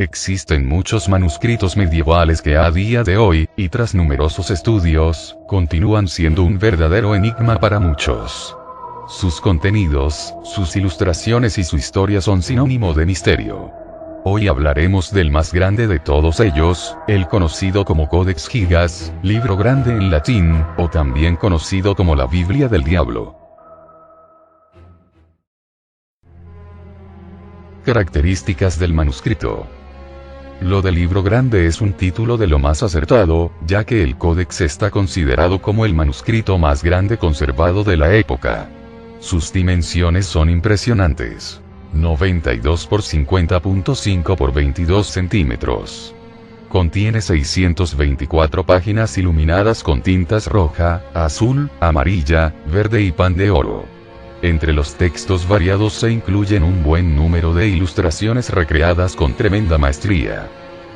Existen muchos manuscritos medievales que a día de hoy, y tras numerosos estudios, continúan siendo un verdadero enigma para muchos. Sus contenidos, sus ilustraciones y su historia son sinónimo de misterio. Hoy hablaremos del más grande de todos ellos, el conocido como Codex Gigas, libro grande en latín, o también conocido como la Biblia del Diablo. Características del manuscrito. Lo del libro grande es un título de lo más acertado, ya que el Códex está considerado como el manuscrito más grande conservado de la época. Sus dimensiones son impresionantes. 92 por 50.5 por 22 centímetros. Contiene 624 páginas iluminadas con tintas roja, azul, amarilla, verde y pan de oro. Entre los textos variados se incluyen un buen número de ilustraciones recreadas con tremenda maestría.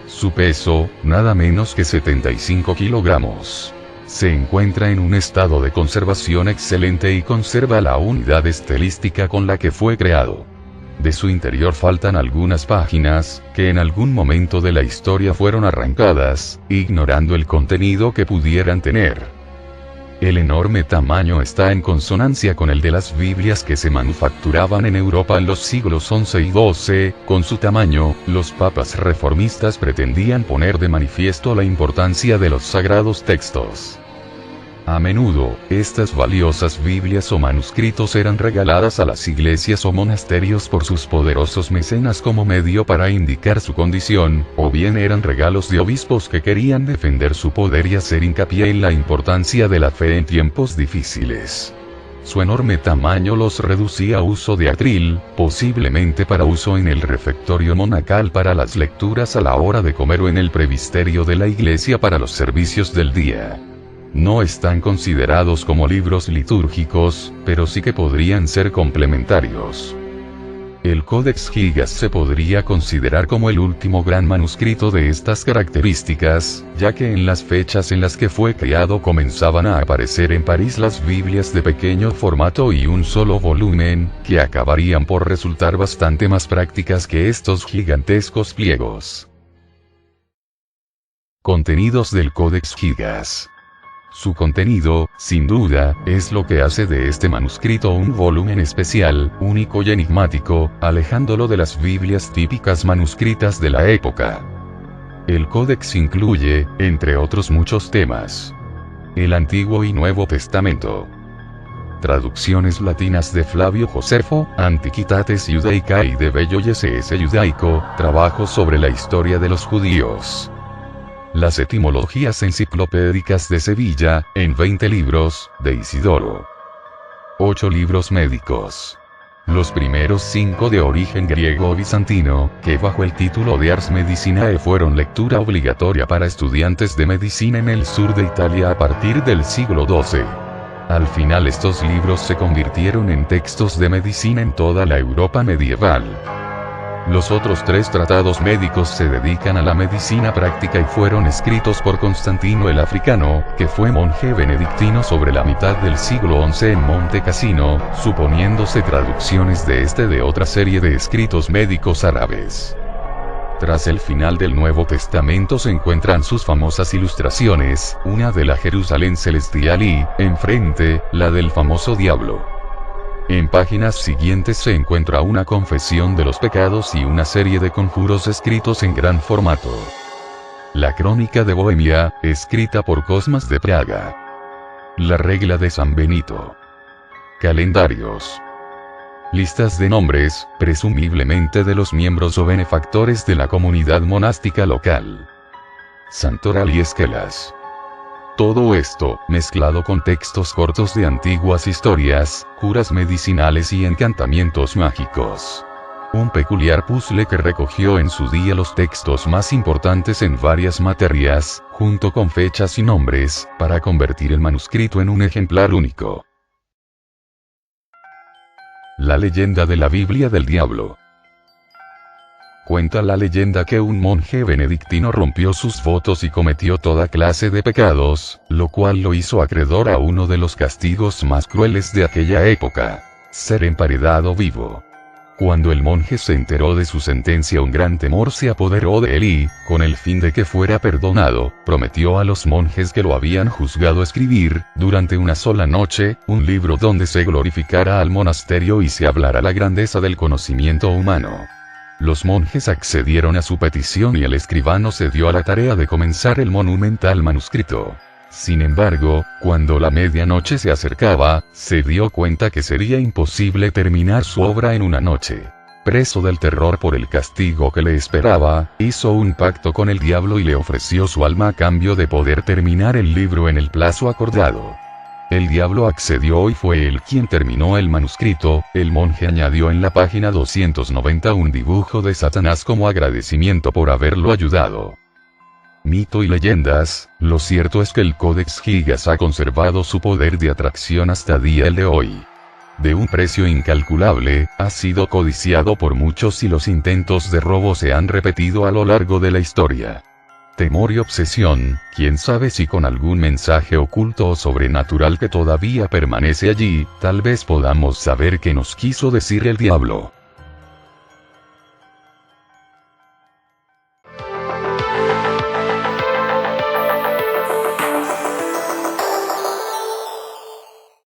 Su peso, nada menos que 75 kilogramos. Se encuentra en un estado de conservación excelente y conserva la unidad estilística con la que fue creado. De su interior faltan algunas páginas, que en algún momento de la historia fueron arrancadas, ignorando el contenido que pudieran tener. El enorme tamaño está en consonancia con el de las Biblias que se manufacturaban en Europa en los siglos XI y XII. Con su tamaño, los papas reformistas pretendían poner de manifiesto la importancia de los sagrados textos. A menudo, estas valiosas Biblias o manuscritos eran regaladas a las iglesias o monasterios por sus poderosos mecenas como medio para indicar su condición, o bien eran regalos de obispos que querían defender su poder y hacer hincapié en la importancia de la fe en tiempos difíciles. Su enorme tamaño los reducía a uso de atril, posiblemente para uso en el refectorio monacal para las lecturas a la hora de comer o en el presbiterio de la iglesia para los servicios del día. No están considerados como libros litúrgicos, pero sí que podrían ser complementarios. El Codex Gigas se podría considerar como el último gran manuscrito de estas características, ya que en las fechas en las que fue creado comenzaban a aparecer en París las Biblias de pequeño formato y un solo volumen, que acabarían por resultar bastante más prácticas que estos gigantescos pliegos. Contenidos del Codex Gigas. Su contenido, sin duda, es lo que hace de este manuscrito un volumen especial, único y enigmático, alejándolo de las Biblias típicas manuscritas de la época. El Códex incluye, entre otros muchos temas, el Antiguo y Nuevo Testamento, traducciones latinas de Flavio Josefo, Antiquitates Judaicae de Bello S.S. Judaico, trabajos sobre la historia de los judíos. Las etimologías enciclopédicas de Sevilla, en 20 libros, de Isidoro. 8 libros médicos. Los primeros 5 de origen griego o bizantino, que bajo el título de Ars Medicinae fueron lectura obligatoria para estudiantes de medicina en el sur de Italia a partir del siglo XII. Al final estos libros se convirtieron en textos de medicina en toda la Europa medieval. Los otros 3 tratados médicos se dedican a la medicina práctica y fueron escritos por Constantino el Africano, que fue monje benedictino sobre la mitad del siglo XI en Monte Cassino, suponiéndose traducciones de de otra serie de escritos médicos árabes. Tras el final del Nuevo Testamento se encuentran sus famosas ilustraciones, una de la Jerusalén celestial y, enfrente, la del famoso diablo. En páginas siguientes se encuentra una confesión de los pecados y una serie de conjuros escritos en gran formato. La Crónica de Bohemia, escrita por Cosmas de Praga. La Regla de San Benito. Calendarios. Listas de nombres, presumiblemente de los miembros o benefactores de la comunidad monástica local. Santoral y esquelas. Todo esto, mezclado con textos cortos de antiguas historias, curas medicinales y encantamientos mágicos. Un peculiar puzzle que recogió en su día los textos más importantes en varias materias, junto con fechas y nombres, para convertir el manuscrito en un ejemplar único. La leyenda de la Biblia del Diablo. Cuenta la leyenda que un monje benedictino rompió sus votos y cometió toda clase de pecados, lo cual lo hizo acreedor a uno de los castigos más crueles de aquella época: ser emparedado vivo. Cuando el monje se enteró de su sentencia, un gran temor se apoderó de él y, con el fin de que fuera perdonado, prometió a los monjes que lo habían juzgado escribir, durante una sola noche, un libro donde se glorificara al monasterio y se hablara la grandeza del conocimiento humano. Los monjes accedieron a su petición y el escribano se dio a la tarea de comenzar el monumental manuscrito. Sin embargo, cuando la medianoche se acercaba, se dio cuenta que sería imposible terminar su obra en una noche. Preso del terror por el castigo que le esperaba, hizo un pacto con el diablo y le ofreció su alma a cambio de poder terminar el libro en el plazo acordado. El diablo accedió y fue él quien terminó el manuscrito. El monje añadió en la página 290 un dibujo de Satanás como agradecimiento por haberlo ayudado. Mito y leyendas. Lo cierto es que el Codex Gigas ha conservado su poder de atracción hasta día de hoy. De un precio incalculable, ha sido codiciado por muchos y los intentos de robo se han repetido a lo largo de la historia. Temor y obsesión, quién sabe si con algún mensaje oculto o sobrenatural que todavía permanece allí, tal vez podamos saber qué nos quiso decir el diablo.